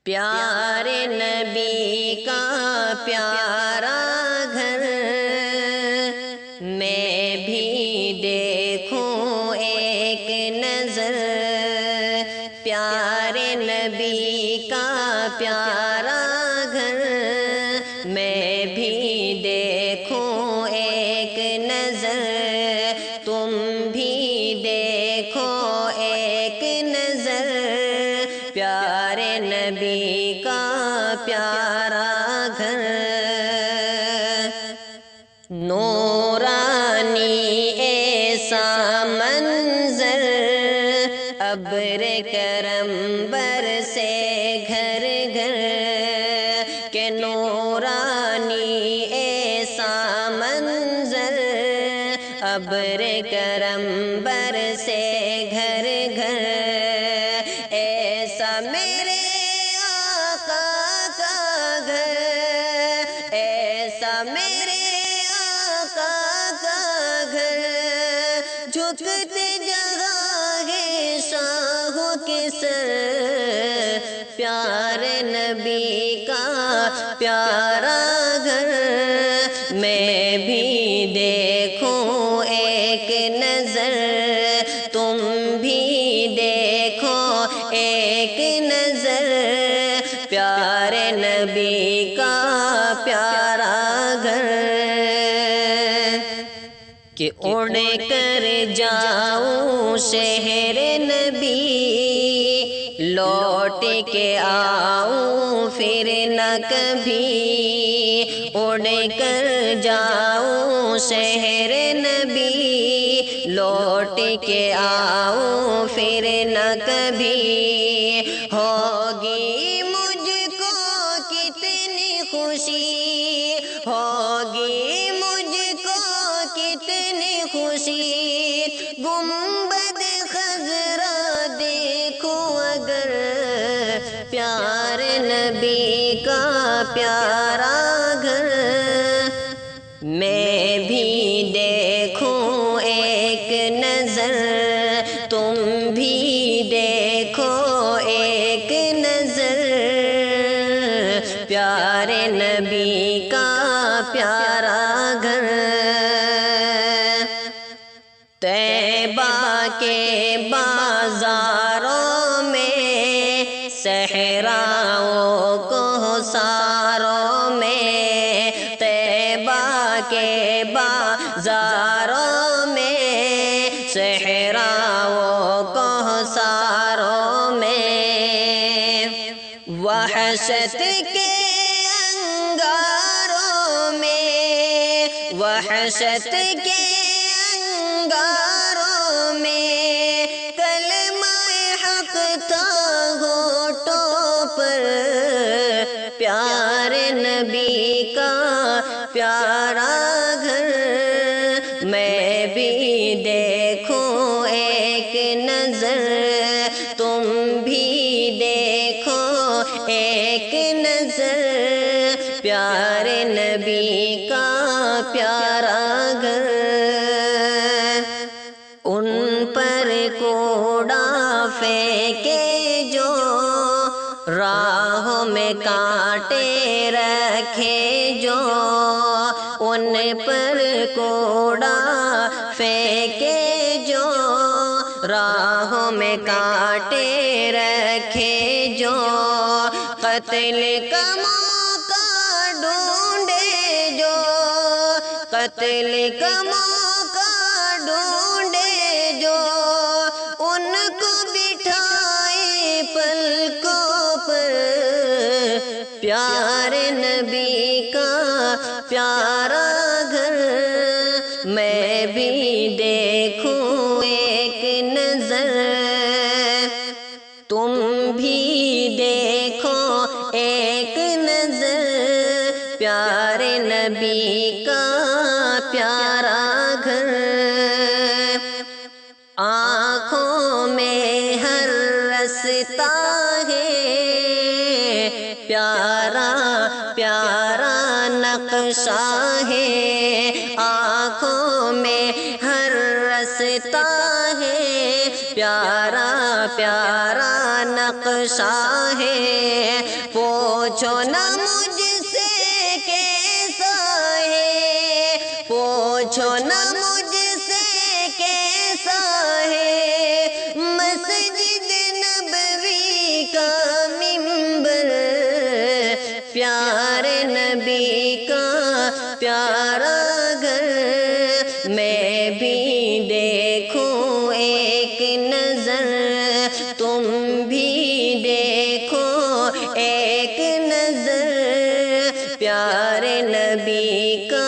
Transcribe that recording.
پیارے نبی کا پیارا گھر میں بھی دیکھوں ایک نظر، پیارے نبی کا پیارا گھر میں بھی دیکھوں ایک نظر، تم بھی دیکھو ایک نظر، پیارے نبی کا پیارا گھر۔ نورانی ایسا منظر، ابر کرم برسے گھر گھر، کہ نورانی ایسا منظر، ابر کرم برسے گھر گھر، ایسا میرے آقا کا گھر، ایسا میرے آقا کا گھر، جھکتے جگہ ہے شاہوں کے سر، پیارے نبی کا پیارا گھر میں بھی دیکھوں ایک نظر، تم بھی دیکھو ایک نظر، پیارے نبی کا پیارا گھر۔ کہ اڑ کر جاؤں شہر نبی، لوٹ کے آؤں پھر نہ کبھی، اڑ کر جاؤں شہر نبی، لوٹ کے آؤں پھر نہ کبھی، ہوگی مجھ کو کتنی خوشی، ہوگی مجھ کو کتنی خوشی، گنبد خضرا دیکھوں اگر، پیارے نبی کا پیارا گھر میں بھی دیکھوں ایک نظر، تم بھی دیکھو ایک نظر، پیارے نبی کا پیارا گھر۔ طیبہ کے بازاروں میں، صحراؤں کوہساروں میں، طیبہ کے بازاروں میں، صحراؤں کوہساروں میں، وحشت کے انگاروں میں، وحشت کے انگاروں میں، کلمہ حق تھا ہونٹوں پر، پیارے نبی کا پیارا گھر میں بھی دیکھوں ایک نظر، تم بھی دیکھو ایک نظر، پیارے نبی کا پیارا گھر۔ ان پر کوڑا پھینکے جو، راہوں میں کانٹے رکھے جو، ان پر کوڑا پھینکے جو، راہوں میں کانٹے رکھے جو، قتل کا موقع ڈھونڈے جو، قتل کا موقع ڈھونڈے جو، ان کو بٹھائے پلکوں پر، پیارے نبی کا پیارا گھر میں بھی دیکھوں ایک نظر، تم بھی دیکھو ایک نظر، پیارے نبی کا پیارا گھر۔ آنکھوں میں ہر رستا ہے، پیارا پیارا نقشہ ہے، آنکھوں میں ہر رستہ ہے، پیارا پیارا نقشہ ہے، پوچھو نہ مجھ سے کیسا ہے، پوچھو نہ مجھ سے کیسا ہے، مسجد نبوی کا منبر، پیارے نبی کا پیارا گھر، میں بھی دیکھوں ایک نظر، تم بھی دیکھو ایک نظر، پیارے نبی کا